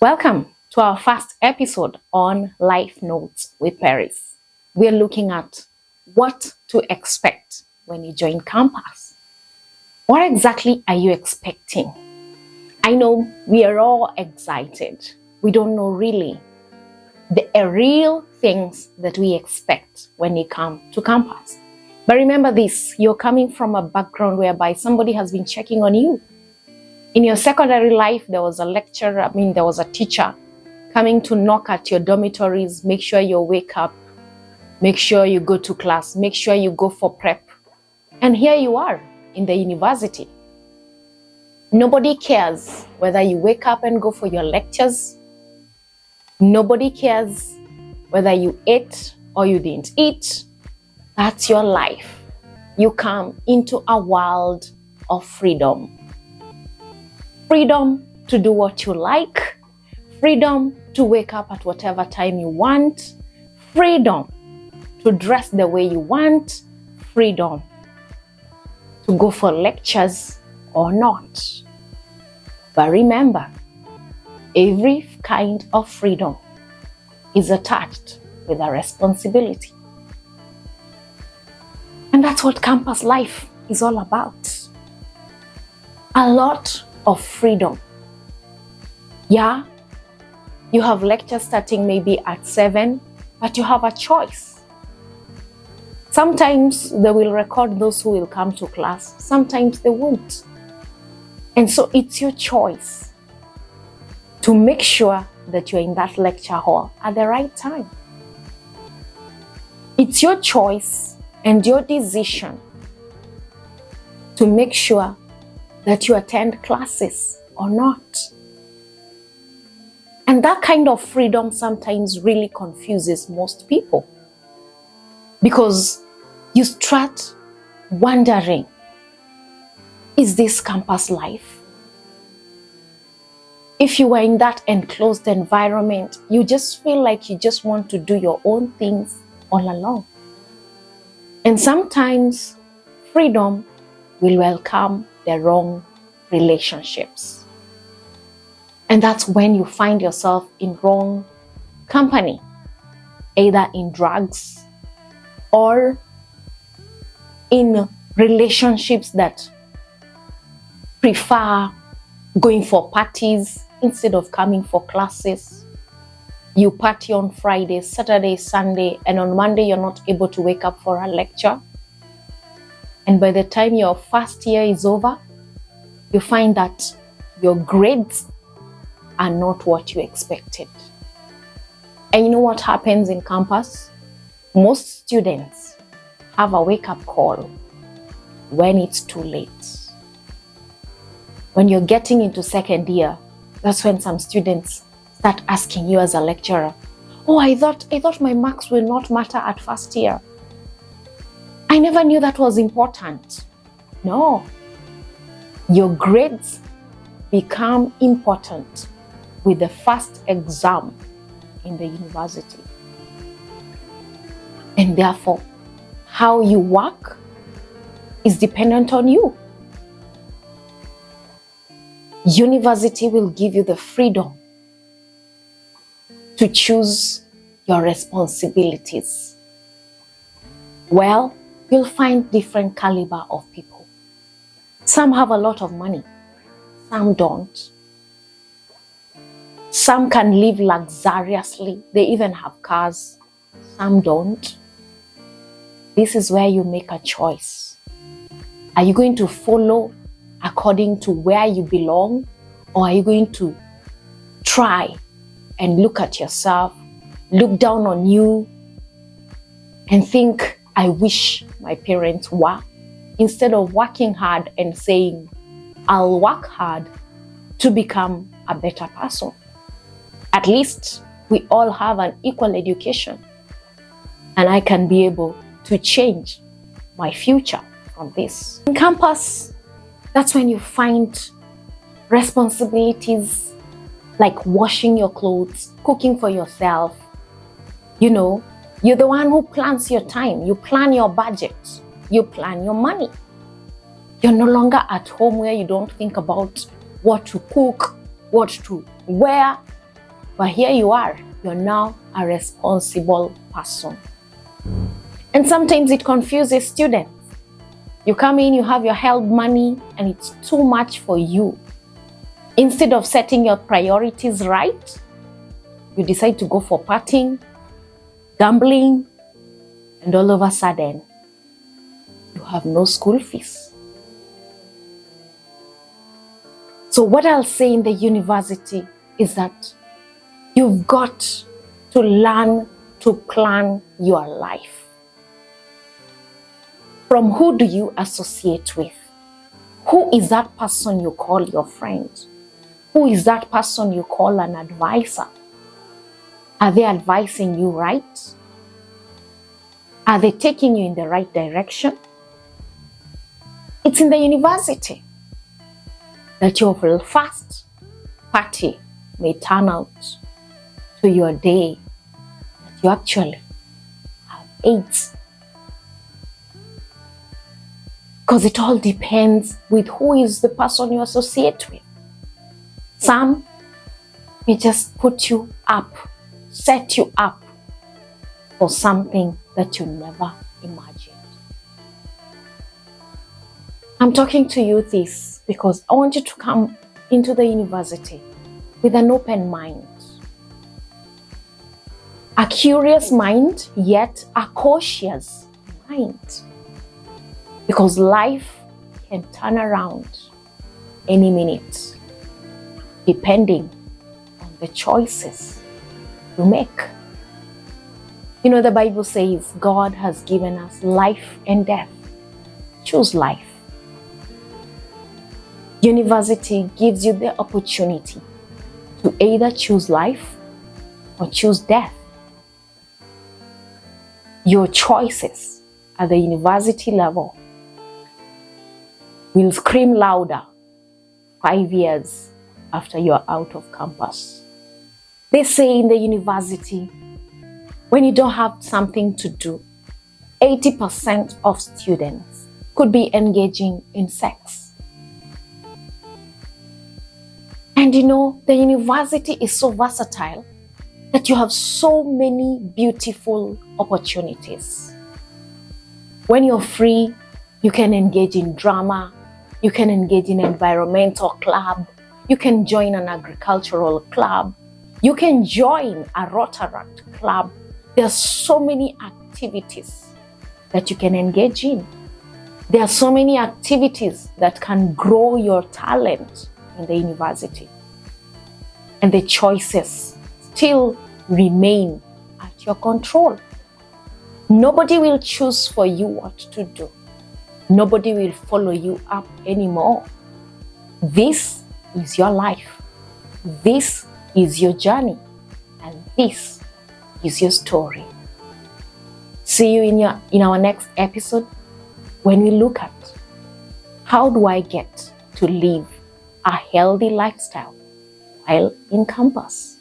Welcome to our first episode on Life Notes with Paris. We're looking at what to expect when you join campus. What exactly are you expecting? I know we are all excited. We don't know really the real things that we expect when you come to campus. But remember this, you're coming from a background whereby somebody has been checking on you. In your secondary life, there was a teacher coming to knock at your dormitories, make sure you wake up, make sure you go to class, make sure you go for prep. And here you are in the university. Nobody cares whether you wake up and go for your lectures. Nobody cares whether you ate or you didn't eat. That's your life. You come into a world of freedom. Freedom to do what you like, freedom to wake up at whatever time you want, freedom to dress the way you want, freedom to go for lectures or not. But remember, every kind of freedom is attached with a responsibility. And that's what campus life is all about. A lot of freedom. Yeah, you have lectures starting maybe at 7, but you have a choice. Sometimes they will record those who will come to class, sometimes they won't. And so it's your choice to make sure that you're in that lecture hall at the right time. It's your choice and your decision to make sure that you attend classes or not. And that kind of freedom sometimes really confuses most people, because you start wondering, is this campus life? If you were in that enclosed environment, you just feel like you just want to do your own things all along. And sometimes freedom will welcome the wrong relationships. And that's when you find yourself in wrong company, either in drugs or in relationships that prefer going for parties instead of coming for classes. You party on Friday, Saturday, Sunday, and on Monday you're not able to wake up for a lecture. And by the time your first year is over, you find that your grades are not what you expected. And you know what happens in campus? Most students have a wake-up call when it's too late. When you're getting into second year, that's when some students start asking you as a lecturer, "Oh, I thought my marks will not matter at first year. I never knew that was important." No. Your grades become important with the first exam in the university. And therefore, how you work is dependent on you. University will give you the freedom to choose your responsibilities. Well, you'll find different caliber of people. Some have a lot of money, some don't. Some can live luxuriously, they even have cars, some don't. This is where you make a choice. Are you going to follow according to where you belong, or are you going to try and look at yourself, look down on you, and think, "I wish my parents were," instead of working hard and saying, "I'll work hard to become a better person. At least we all have an equal education, and I can be able to change my future from this." In campus, that's when you find responsibilities like washing your clothes, cooking for yourself. You know, you're the one who plans your time, you plan your budget, you plan your money. You're no longer at home where you don't think about what to cook, what to wear. But here you are, you're now a responsible person. And sometimes it confuses students. You come in, you have your help money, and it's too much for you. Instead of setting your priorities right, you decide to go for partying, gambling, and all of a sudden, you have no school fees. So what I'll say in the university is that you've got to learn to plan your life. From who do you associate with? Who is that person you call your friend? Who is that person you call an advisor? Are they advising you right? Are they taking you in the right direction? It's in the university that your first party may turn out to your day that you actually have AIDS. Because it all depends with who is the person you associate with. Some may just put you up, set you up for something that you never imagined. I'm talking to you this because I want you to come into the university with an open mind. A curious mind, yet a cautious mind. Because life can turn around any minute, depending on the choices you make. You know, the Bible says God has given us life and death. Choose life. University gives you the opportunity to either choose life or choose death. Your choices at the university level will scream louder 5 years after you're out of campus. They say in the university, when you don't have something to do, 80% of students could be engaging in sex. And you know, the university is so versatile that you have so many beautiful opportunities. When you're free, you can engage in drama, you can engage in environmental club, you can join an agricultural club, you can join a Rotaract club. There are so many activities that you can engage in. There are so many activities that can grow your talent in the university. And the choices still remain at your control. Nobody will choose for you what to do. Nobody will follow you up anymore. This is your life. This is your journey. And this is your story. See you in our next episode when we look at how do I get to live a healthy lifestyle while in campus.